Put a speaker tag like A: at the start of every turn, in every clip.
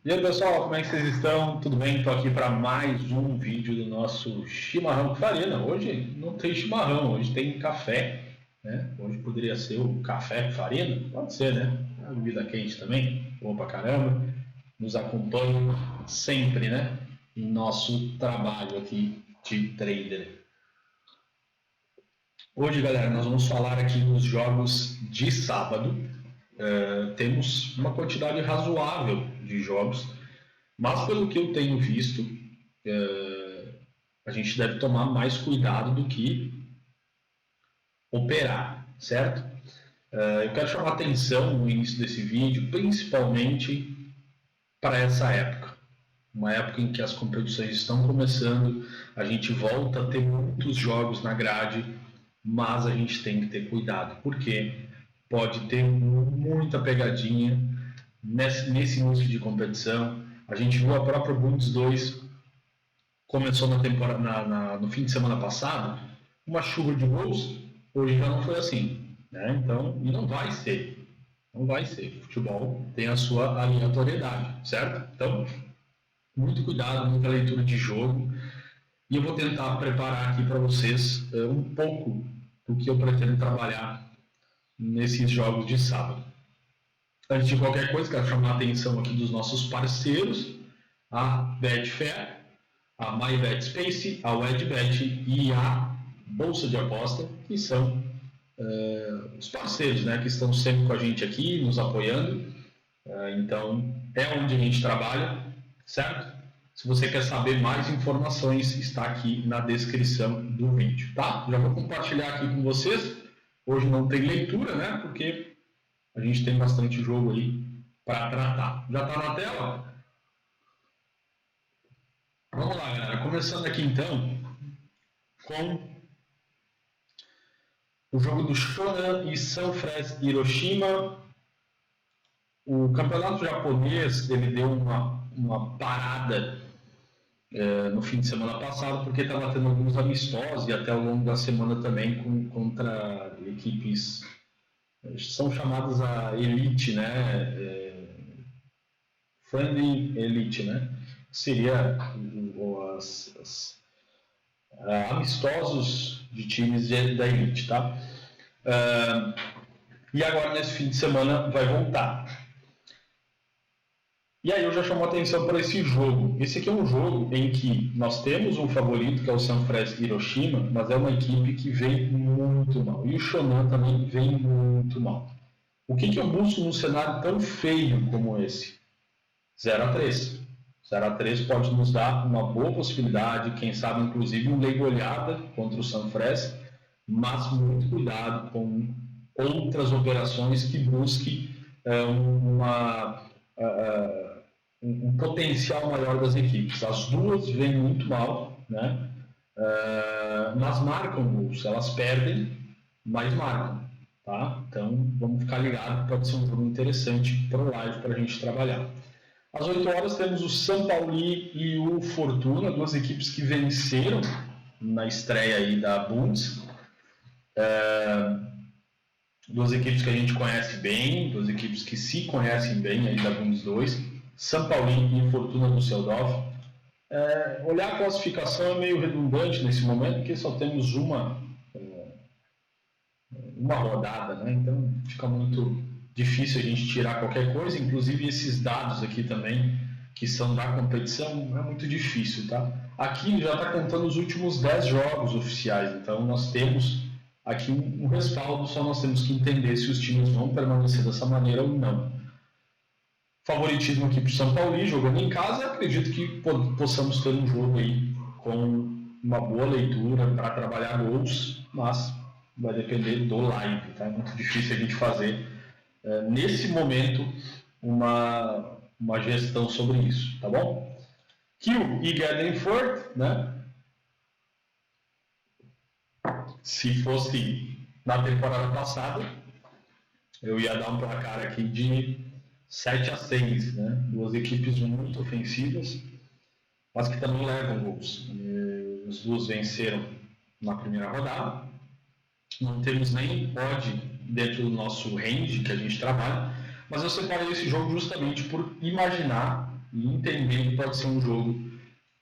A: E aí pessoal, como é que vocês estão? Tudo bem? Estou aqui para mais um vídeo do nosso chimarrão com farina. Hoje não tem chimarrão, hoje tem café, né? Hoje poderia ser o café com farina, pode ser, né? A bebida quente também, bom pra caramba. Nos acompanha sempre, né? Em nosso trabalho aqui de trader. Hoje, galera, nós vamos falar aqui dos jogos de sábado. Temos uma quantidade razoável de jogos. Mas pelo que eu tenho visto, a gente deve tomar mais cuidado do que operar, certo? Eu quero chamar a atenção no início desse vídeo, principalmente para essa época. Uma época em que as competições estão começando, a gente volta a ter muitos jogos na grade, mas a gente tem que ter cuidado, porque pode ter muita pegadinha nesse início de competição. A gente viu a própria Bundes 2 começou na temporada, no fim de semana passado, uma chuva de gols, hoje já não foi assim, né? Então, e não vai ser. Não vai ser. O futebol tem a sua aleatoriedade, certo? Então, muito cuidado, muita leitura de jogo. E eu vou tentar preparar aqui para vocês um pouco do que eu pretendo trabalhar nesses jogos de sábado. Antes de qualquer coisa, quero chamar a atenção aqui dos nossos parceiros, a Betfair, a MyBetSpace, a WedBet e a Bolsa de Aposta, que são os parceiros, né, que estão sempre com a gente aqui, nos apoiando. Então, é onde a gente trabalha, certo? Se você quer saber mais informações, está aqui na descrição do vídeo, tá? Já vou compartilhar aqui com vocês. Hoje não tem leitura, né, porque a gente tem bastante jogo aí para tratar. Já está na tela? Vamos lá, galera. Começando aqui então com o jogo do Shonan e Sanfrecce Hiroshima. O campeonato japonês ele deu uma parada no fim de semana passado, porque estava tendo alguns amistosos e até ao longo da semana também contra equipes são chamadas a Elite, né? Friendly Elite, né? Seria amistosos de times da Elite, tá? E agora nesse fim de semana vai voltar. E aí eu já chamo a atenção para esse jogo. Esse aqui é um jogo em que nós temos um favorito, que é o Sanfrecce Hiroshima, mas é uma equipe que vem muito mal. E o Shonan também vem muito mal. O que eu busco num cenário tão feio como esse? 0-3. 0-3 pode nos dar uma boa possibilidade, quem sabe inclusive um lei goleada contra o Sanfrecce, mas muito cuidado com outras operações que busquem um potencial maior das equipes. As duas vêm muito mal, né? Mas marcam gols, elas perdem, mas marcam. Tá? Então vamos ficar ligado, pode ser um jogo interessante para o live para a gente trabalhar. Às 8 horas temos o São Paulo e o Fortuna, duas equipes que venceram na estreia aí da Bundes. Duas equipes que a gente conhece bem, duas equipes que se conhecem bem aí da Bundes 2, São Paulo e Fortuna Düsseldorf. Olhar a classificação é meio redundante nesse momento, porque só temos uma rodada, né? Então fica muito difícil a gente tirar qualquer coisa, inclusive esses dados aqui também, que são da competição, é muito difícil, tá? Aqui já está contando os últimos 10 jogos oficiais, então nós temos aqui um respaldo, só nós temos que entender se os times vão permanecer dessa maneira ou não. Favoritismo aqui para o São Paulo, jogando em casa, acredito que possamos ter um jogo aí com uma boa leitura para trabalhar gols, mas vai depender do live, tá? É muito difícil a gente fazer nesse momento uma gestão sobre isso, tá bom? Kiel e Klagenfurt, né? Se fosse na temporada passada, eu ia dar um placar aqui de 7-6, né? Duas equipes muito ofensivas, mas que também levam gols. As duas venceram na primeira rodada. Não temos nem odd dentro do nosso range que a gente trabalha, mas eu separei esse jogo justamente por imaginar e entender que pode ser um jogo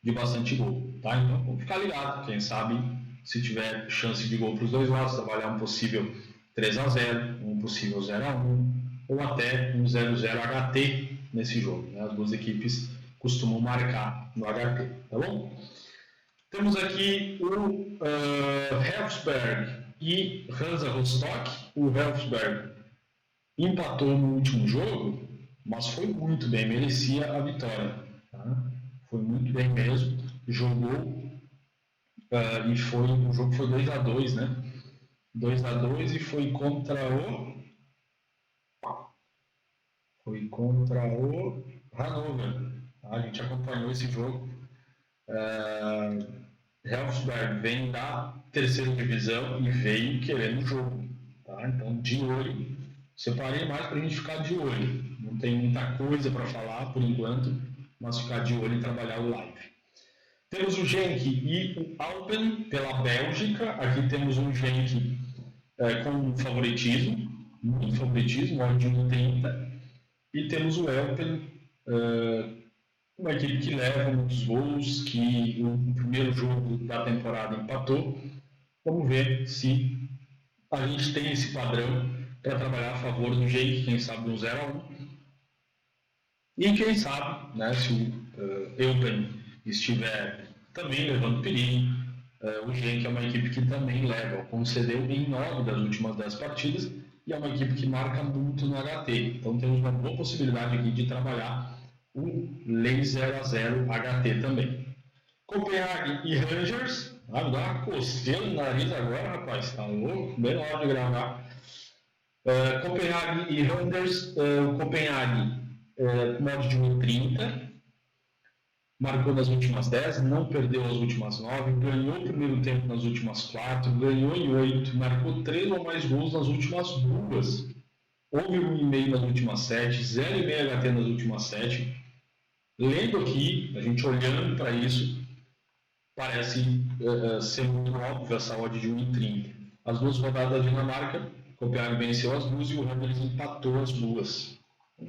A: de bastante gol, tá? Então vamos ficar ligado, quem sabe se tiver chance de gol para os dois lados, trabalhar um possível 3-0, um possível 0-1 ou até um 0-0 HT nesse jogo, né? As duas equipes costumam marcar no HT, tá bom? Temos aqui o Elfsberg e Hansa Rostock. O Elfsberg empatou no último jogo, mas foi muito bem, merecia a vitória. Tá? Foi muito bem mesmo, jogou e o jogo foi 2-2, né? 2-2 e foi contra o Hannover. Tá? A gente acompanhou esse jogo. Elfsberg vem da terceira divisão e veio querendo o jogo. Tá? Então, de olho. Separei mais para a gente ficar de olho. Não tem muita coisa para falar por enquanto, mas ficar de olho e trabalhar o live. Temos o Genk e o Alpen pela Bélgica. Aqui temos um Genk com favoritismo, muito favoritismo, odd de 1,30. E temos o Alpen, uma equipe que leva muitos gols, que no primeiro jogo da temporada empatou. Vamos ver se a gente tem esse padrão para trabalhar a favor do Genk, quem sabe um 0-1. E quem sabe, né, se o Eupen estiver também levando perigo, o Genk é uma equipe que também leva, concedeu em 9 das últimas 10 partidas e é uma equipe que marca muito no HT. Então temos uma boa possibilidade aqui de trabalhar o Lei 0-0 HT também. Copenhague e Rangers. Ah, me dá uma coceira no nariz agora, rapaz. Tá louco? Bem na hora de gravar. Copenhague e Rangers. Copenhague, modo de 1,30. Marcou nas últimas 10, não perdeu as últimas 9, ganhou o primeiro tempo nas últimas 4, ganhou em 8, marcou 3 ou mais gols nas últimas 2. Houve 1,5 nas últimas 7, 0,5 HT nas últimas 7. Lendo aqui, a gente olhando para isso, parece ser muito óbvio essa odd de 1,30. As duas rodadas da Dinamarca, o Copenhague venceu as duas e o Rangers empatou as duas.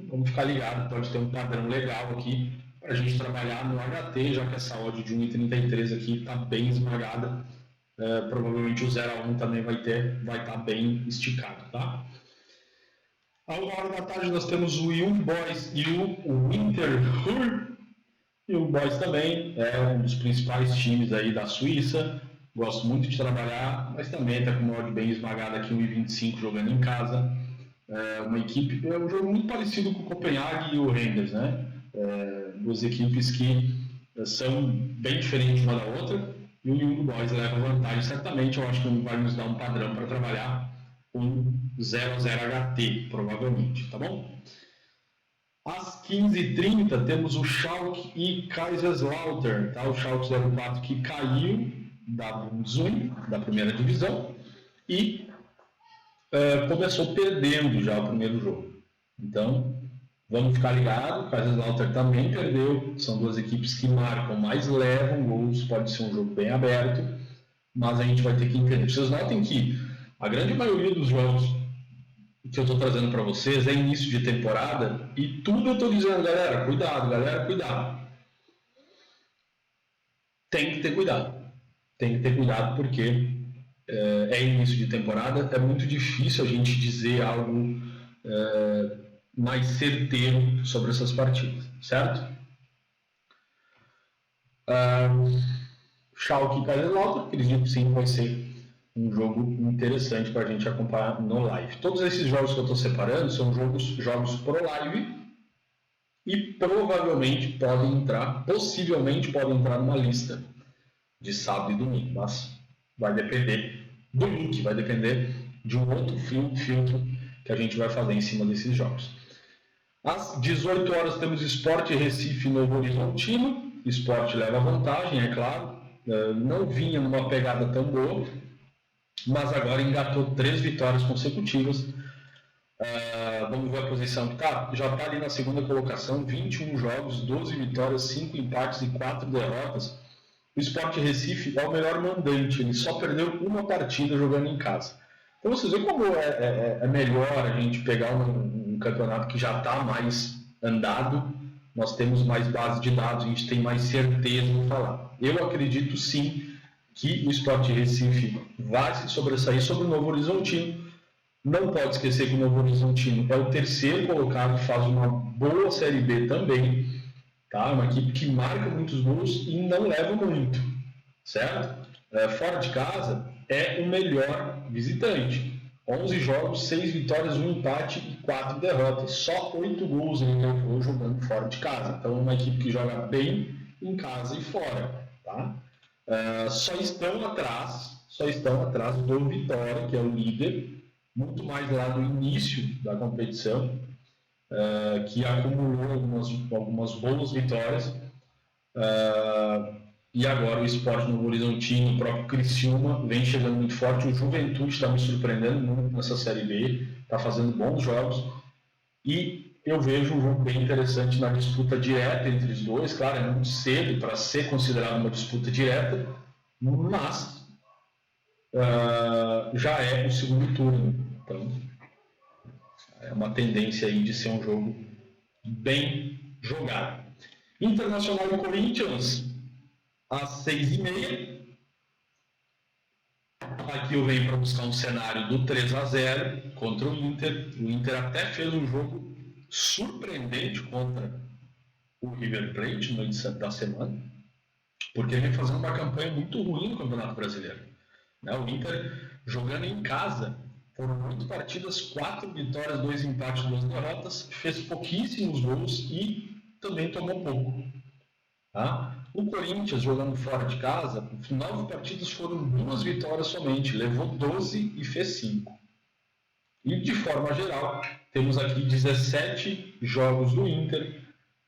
A: Vamos ficar ligado, pode ter um padrão legal aqui para a gente trabalhar no HT, já que essa odd de 1,33 aqui está bem esmagada. Provavelmente o 0-1 também vai estar bem esticado, tá? À 1h da tarde nós temos o Young Boys e o Winterthur. E o Boys também é um dos principais times aí da Suíça. Gosto muito de trabalhar, mas também está com uma odd bem esmagada aqui, 1,25 jogando em casa. Uma equipe, um jogo muito parecido com o Copenhague e o Rangers, né? Duas equipes que são bem diferentes uma da outra. E o Young Boys leva vantagem, certamente. Eu acho que vai nos dar um padrão para trabalhar um 0-0 HT, provavelmente, tá bom? Às 15h30 temos o Schalke e Kaiserslautern, tá? O Schalke 04 que caiu da Bundesliga, da primeira divisão, e começou perdendo já o primeiro jogo. Então, vamos ficar ligados, o Kaiserslautern também perdeu, são duas equipes que marcam, mas levam gols, pode ser um jogo bem aberto, mas a gente vai ter que entender. Vocês notem que a grande maioria dos jogos que eu estou trazendo para vocês é início de temporada e tudo eu estou dizendo, galera, cuidado. Tem que ter cuidado porque é início de temporada, é muito difícil a gente dizer algo mais certeiro sobre essas partidas, certo? Schalke e Kaiserslautern, acredito que sim, vai ser um jogo interessante para a gente acompanhar no live. Todos esses jogos que eu estou separando são jogos pro live e possivelmente podem entrar numa lista de sábado e domingo, mas vai depender do link, vai depender de um outro filtro que a gente vai fazer em cima desses jogos. Às 18 horas temos Sport Recife e Novo Horizontino. Sport leva vantagem, é claro. Não vinha numa pegada tão boa, mas agora engatou 3 vitórias consecutivas. Vamos ver a posição que já está ali na segunda colocação, 21 jogos, 12 vitórias, 5 empates e 4 derrotas. O Sport Recife é o melhor mandante, ele só perdeu uma partida jogando em casa. Então vocês veem como é melhor a gente pegar um campeonato que já está mais andado nós temos mais base de dados, a gente tem mais certeza de falar. Eu acredito sim que o Sport Recife vai se sobressair sobre o Novo Horizontino. Não pode esquecer que o Novo Horizontino é o terceiro colocado, faz uma boa Série B também, tá? Uma equipe que marca muitos gols e não leva muito, certo? Fora de casa, é o melhor visitante. 11 jogos, 6 vitórias, 1 empate e 4 derrotas. Só 8 gols ele levou jogando fora de casa. Então, é uma equipe que joga bem em casa e fora, tá? Só estão atrás do Vitória, que é o líder, muito mais lá no início da competição, que acumulou algumas boas vitórias, e agora o Sport Novo Horizontino, o próprio Criciúma vem chegando muito forte, o Juventude está me surpreendendo muito nessa Série B, está fazendo bons jogos, e eu vejo um jogo bem interessante na disputa direta entre os dois. Claro, é muito cedo para ser considerado uma disputa direta, mas já é o segundo turno, então é uma tendência aí de ser um jogo bem jogado. Internacional e Corinthians, às 6h30. Aqui eu venho para buscar um cenário do 3-0 contra o Inter. O Inter até fez um jogo surpreendente contra o River Plate no início da semana, porque ele vem fazendo uma campanha muito ruim no Campeonato Brasileiro. O Inter jogando em casa, foram 8 partidas, 4 vitórias, 2 empates, 2 derrotas, fez pouquíssimos gols e também tomou pouco. Tá? O Corinthians, jogando fora de casa, 9 partidas foram 2 vitórias somente, levou 12 e fez 5. E de forma geral, temos aqui 17 jogos do Inter,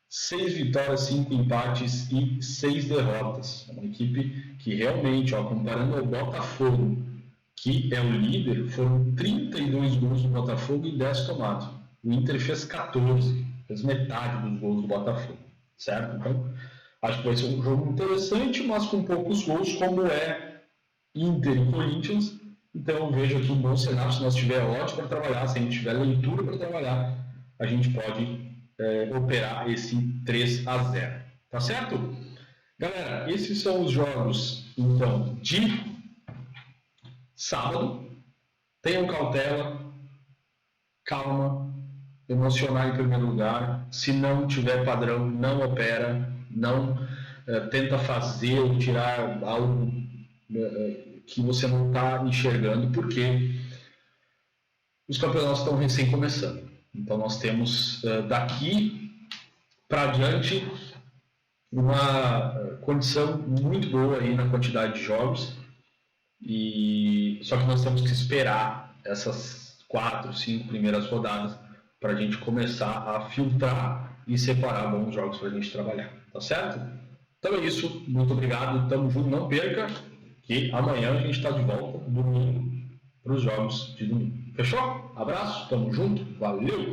A: 6 vitórias, 5 empates e 6 derrotas. É uma equipe que realmente, comparando ao Botafogo, que é o líder, foram 32 gols do Botafogo e 10 tomados. O Inter fez 14, fez metade dos gols do Botafogo, certo? Então, acho que vai ser um jogo interessante, mas com poucos gols, como é Inter e Corinthians. Então eu vejo aqui um bom cenário. Se nós tiver ódio para trabalhar, se a gente tiver leitura para trabalhar, a gente pode operar esse 3-0. Tá certo? Galera, esses são os jogos, então, de sábado. Tenham cautela, calma, emocionar em primeiro lugar. Se não tiver padrão, não opera, não tenta fazer ou tirar algo que você não está enxergando, porque os campeonatos estão recém começando. Então nós temos daqui para adiante uma condição muito boa aí na quantidade de jogos, e só que nós temos que esperar essas 4, 5 primeiras rodadas para a gente começar a filtrar e separar bons jogos para a gente trabalhar, tá certo? Então é isso, muito obrigado, tamo junto, não perca, que amanhã a gente está de volta, domingo, para os jogos de domingo. Fechou? Abraço, tamo junto, valeu!